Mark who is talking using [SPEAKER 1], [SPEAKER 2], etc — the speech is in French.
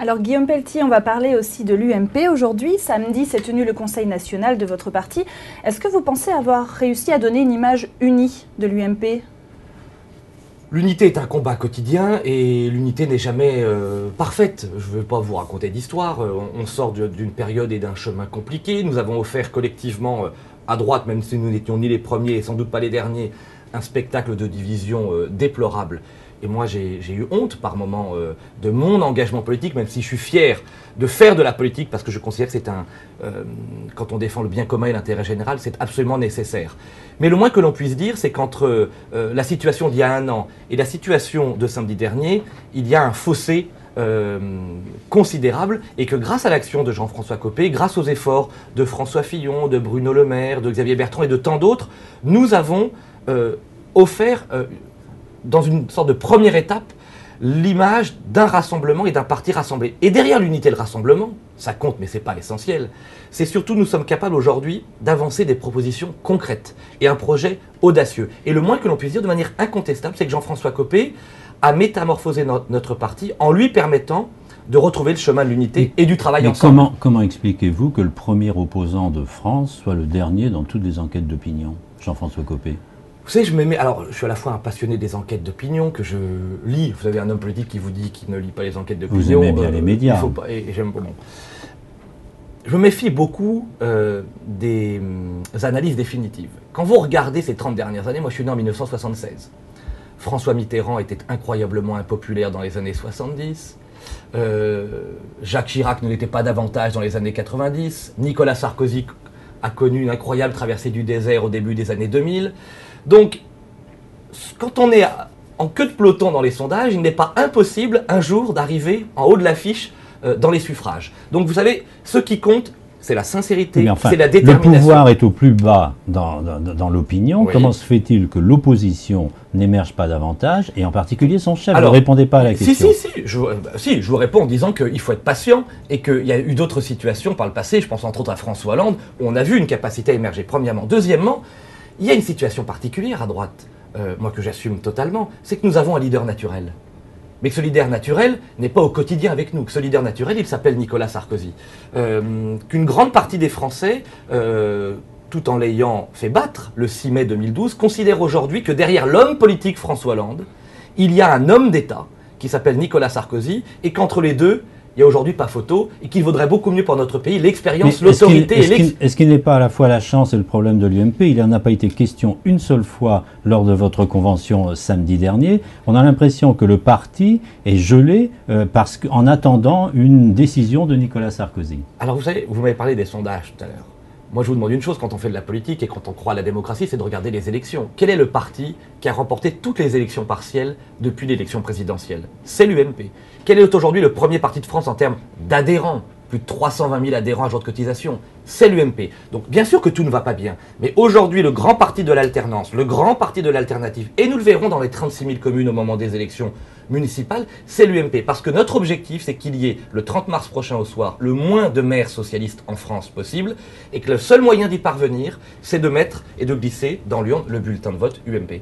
[SPEAKER 1] Alors Guillaume Pelletier, on va parler aussi de l'UMP. Aujourd'hui, samedi, s'est tenu le Conseil national de votre parti. Est-ce que vous pensez avoir réussi à donner une image unie de l'UMP ?
[SPEAKER 2] L'unité est un combat quotidien et l'unité n'est jamais parfaite. Je ne veux pas vous raconter d'histoire. On sort d'une période et d'un chemin compliqué. Nous avons offert collectivement à droite, même si nous n'étions ni les premiers et sans doute pas les derniers, un spectacle de division déplorable. Et moi, j'ai eu honte par moments de mon engagement politique, même si je suis fier de faire de la politique, parce que je considère que c'est quand on défend le bien commun et l'intérêt général, c'est absolument nécessaire. Mais le moins que l'on puisse dire, c'est qu'entre la situation d'il y a un an et la situation de samedi dernier, il y a un fossé considérable, et que grâce à l'action de Jean-François Copé, grâce aux efforts de François Fillon, de Bruno Le Maire, de Xavier Bertrand et de tant d'autres, nous avons offert dans une sorte de première étape, l'image d'un rassemblement et d'un parti rassemblé. Et derrière l'unité et le rassemblement, ça compte mais c'est pas l'essentiel, c'est surtout nous sommes capables aujourd'hui d'avancer des propositions concrètes et un projet audacieux. Et le moins que l'on puisse dire de manière incontestable, c'est que Jean-François Copé a métamorphosé notre parti en lui permettant de retrouver le chemin de l'unité et du travail ensemble.
[SPEAKER 3] Comment expliquez-vous que le premier opposant de France soit le dernier dans toutes les enquêtes d'opinion, Jean-François Copé ?
[SPEAKER 2] Vous savez, je suis à la fois un passionné des enquêtes d'opinion, que je lis. Vous avez un homme politique qui vous dit qu'il ne lit pas les enquêtes d'opinion.
[SPEAKER 3] Vous aimez bien les médias.
[SPEAKER 2] Il faut pas, et j'aime bon. Je me méfie beaucoup des analyses définitives. Quand vous regardez ces 30 dernières années, moi je suis né en 1976. François Mitterrand était incroyablement impopulaire dans les années 70. Jacques Chirac ne l'était pas davantage dans les années 90. Nicolas Sarkozy a connu une incroyable traversée du désert au début des années 2000. Donc, quand on est en queue de peloton dans les sondages, il n'est pas impossible un jour d'arriver en haut de l'affiche dans les suffrages. Donc vous savez, ce qui compte, c'est la sincérité, c'est la détermination.
[SPEAKER 3] Le pouvoir est au plus bas dans l'opinion. Oui. Comment se fait-il que l'opposition n'émerge pas davantage, et en particulier son chef? Alors, ne répondez pas à la question.
[SPEAKER 2] Si, je vous réponds en disant qu'il faut être patient et qu'il y a eu d'autres situations par le passé, je pense entre autres à François Hollande, où on a vu une capacité à émerger, premièrement. Deuxièmement, il y a une situation particulière à droite, moi que j'assume totalement, c'est que nous avons un leader naturel. Mais que ce leader naturel n'est pas au quotidien avec nous. Que ce leader naturel, il s'appelle Nicolas Sarkozy. Qu'une grande partie des Français, tout en l'ayant fait battre le 6 mai 2012, considèrent aujourd'hui que derrière l'homme politique François Hollande, il y a un homme d'État qui s'appelle Nicolas Sarkozy, et qu'entre les deux, il n'y a aujourd'hui pas photo, et qu'il vaudrait beaucoup mieux pour notre pays l'expérience, l'autorité et
[SPEAKER 3] Est-ce qu'il n'est pas à la fois la chance et le problème de l'UMP? Il n'en a pas été question une seule fois lors de votre convention samedi dernier. On a l'impression que le parti est gelé en attendant une décision de Nicolas Sarkozy.
[SPEAKER 2] Alors vous savez, vous m'avez parlé des sondages tout à l'heure. Moi, je vous demande une chose, quand on fait de la politique et quand on croit à la démocratie, c'est de regarder les élections. Quel est le parti qui a remporté toutes les élections partielles depuis l'élection présidentielle? C'est l'UMP. Quel est aujourd'hui le premier parti de France en termes d'adhérents? Plus de 320 000 adhérents à jour de cotisation. C'est l'UMP. Donc bien sûr que tout ne va pas bien. Mais aujourd'hui, le grand parti de l'alternance, le grand parti de l'alternative, et nous le verrons dans les 36 000 communes au moment des élections municipales, c'est l'UMP. Parce que notre objectif, c'est qu'il y ait le 30 mars prochain au soir le moins de maires socialistes en France possible, et que le seul moyen d'y parvenir, c'est de mettre et de glisser dans l'urne le bulletin de vote UMP.